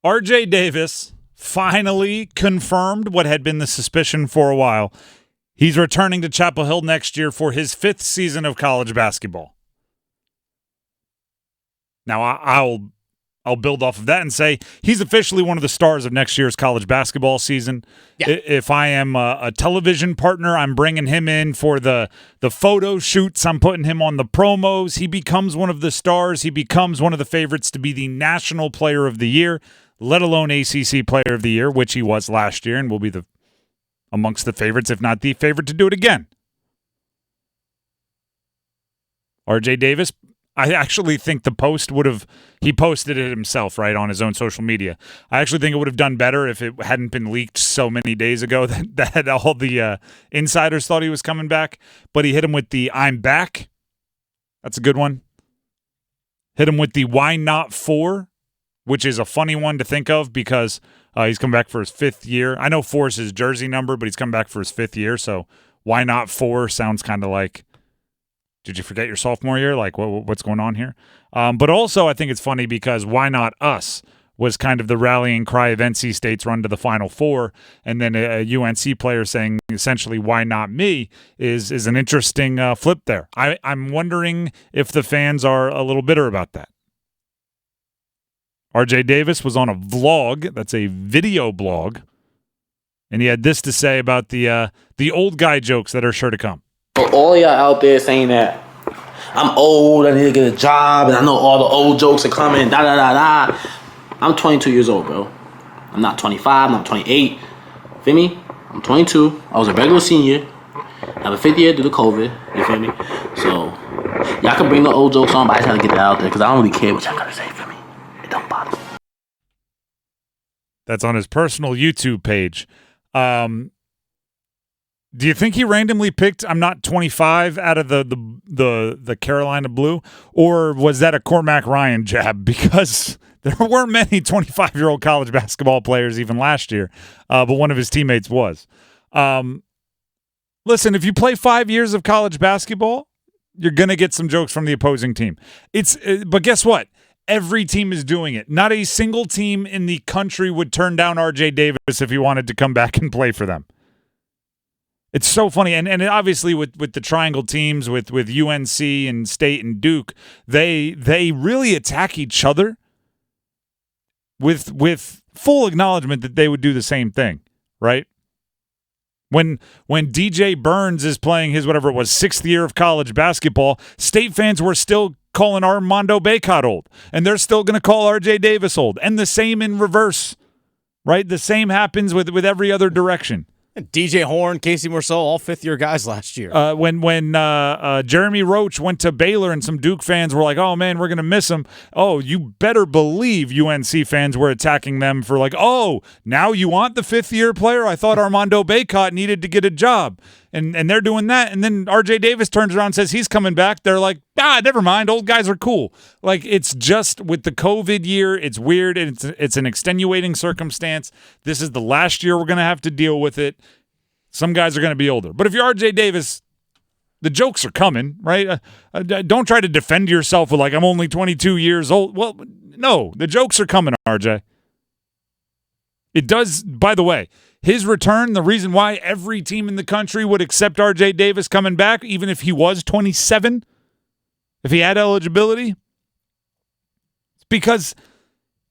RJ Davis finally confirmed what had been the suspicion for a while. He's returning to Chapel Hill next year for his 5th season of college basketball. Now, I'll build off of that and say he's officially one of the stars of next year's college basketball season. Yeah. If I am a television partner, I'm bringing him in for the photo shoots. I'm putting him on the promos. He becomes one of the stars. He becomes one of the favorites to be the National Player of the Year, let alone ACC Player of the Year, which he was last year and will be amongst the favorites, if not the favorite, to do it again. RJ Davis, I actually think the post he posted it himself, right, on his own social media. I actually think it would have done better if it hadn't been leaked so many days ago that all the insiders thought he was coming back. But he hit him with the "I'm back." That's a good one. Hit him with the "Why not 4?" which is a funny one to think of because he's come back for his 5th year. I know 4 is his jersey number, but he's come back for his 5th year, so "Why not 4?" sounds kind of like, did you forget your sophomore year? Like, what's going on here? But also, I think it's funny because "Why not us?" was kind of the rallying cry of NC State's run to the Final Four, and then a UNC player saying essentially "Why not me?" is an interesting flip there. I'm wondering if the fans are a little bitter about that. RJ Davis was on a vlog. That's a video blog, and he had this to say about the old guy jokes that are sure to come. For all y'all out there saying that I'm old, I need to get a job, and I know all the old jokes are coming, da-da-da-da. I'm 22 years old, bro. I'm not 25, I'm not 28. Feel me? I'm 22. I was a regular senior. I have a 5th year due to COVID. You feel me? So, y'all can bring the old jokes on, but I just gotta get that out there because I don't really care what y'all gotta say, feel me? It don't bother me. That's on his personal YouTube page. Do you think he randomly picked "I'm not 25" out of the Carolina Blue, or was that a Cormac Ryan jab? Because there weren't many 25-year-old college basketball players even last year, but one of his teammates was. Listen, if you play 5 years of college basketball, you're gonna get some jokes from the opposing team. But guess what? Every team is doing it. Not a single team in the country would turn down RJ Davis if he wanted to come back and play for them. It's so funny, and obviously with the triangle teams, with UNC and State and Duke, they really attack each other with full acknowledgement that they would do the same thing, right? When DJ Burns is playing his, whatever it was, 6th year of college basketball, State fans were still calling Armando Bacot old, and they're still going to call RJ Davis old, and the same in reverse, right? The same happens with every other direction. DJ Horn, Casey Morsell, all 5th-year guys last year. When Jeremy Roach went to Baylor and some Duke fans were like, "Oh, man, we're going to miss him." Oh, you better believe UNC fans were attacking them for like, "Oh, now you want the 5th-year player? I thought Armando Bacot needed to get a job." And they're doing that. And then RJ Davis turns around and says he's coming back. They're like, never mind. Old guys are cool. Like, it's just with the COVID year, it's weird. It's an extenuating circumstance. This is the last year we're going to have to deal with it. Some guys are going to be older. But if you're RJ Davis, the jokes are coming, right? Don't try to defend yourself with like, "I'm only 22 years old." Well, no, the jokes are coming, RJ. It does, by the way, his return, the reason why every team in the country would accept RJ Davis coming back, even if he was 27, if he had eligibility, it's because,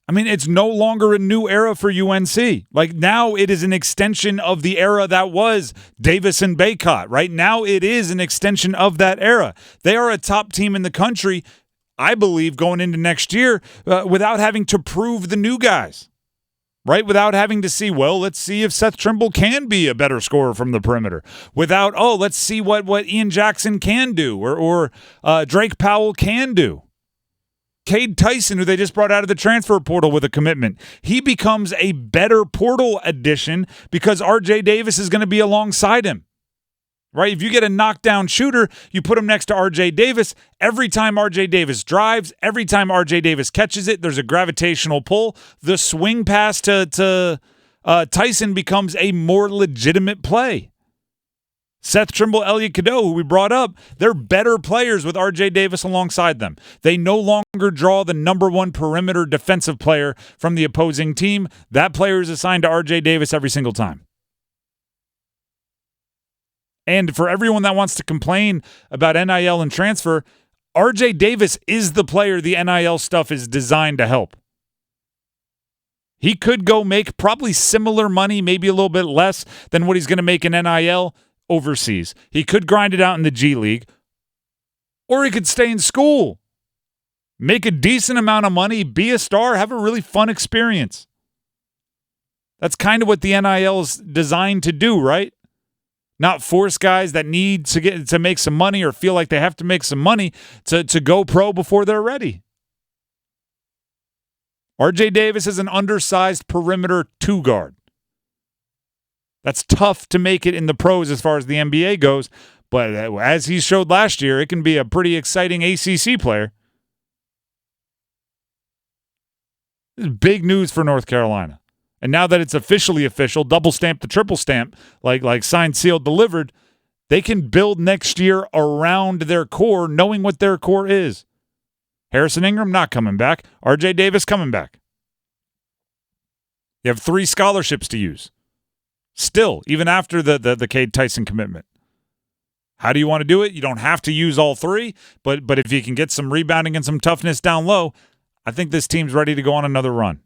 it's no longer a new era for UNC. Like, now it is an extension of the era that was Davis and Bacot, right? Now it is an extension of that era. They are a top team in the country, I believe, going into next year without having to prove the new guys. Right? Without having to see, let's see if Seth Trimble can be a better scorer from the perimeter. Without, let's see what Ian Jackson can do or Drake Powell can do. Cade Tyson, who they just brought out of the transfer portal with a commitment, he becomes a better portal addition because RJ Davis is going to be alongside him. Right? If you get a knockdown shooter, you put him next to RJ Davis. Every time RJ Davis drives, every time RJ Davis catches it, there's a gravitational pull. The swing pass to Tyson becomes a more legitimate play. Seth Trimble, Elliot Cadeau, who we brought up, they're better players with R.J. Davis alongside them. They no longer draw the number one perimeter defensive player from the opposing team. That player is assigned to R.J. Davis every single time. And for everyone that wants to complain about NIL and transfer, R.J. Davis is the player the NIL stuff is designed to help. He could go make probably similar money, maybe a little bit less than what he's going to make in NIL overseas. He could grind it out in the G League, or he could stay in school, make a decent amount of money, be a star, have a really fun experience. That's kind of what the NIL is designed to do, right? Not force guys that need to make some money or feel like they have to make some money to go pro before they're ready. R.J. Davis is an undersized perimeter two guard. That's tough to make it in the pros as far as the NBA goes, but as he showed last year, it can be a pretty exciting ACC player. This is big news for North Carolina. And now that it's officially official, double stamp to triple stamp, like signed, sealed, delivered, they can build next year around their core, knowing what their core is. Harrison Ingram not coming back. R.J. Davis coming back. You have 3 scholarships to use. Still, even after the Cade Tyson commitment. How do you want to do it? You don't have to use all 3, but if you can get some rebounding and some toughness down low, I think this team's ready to go on another run.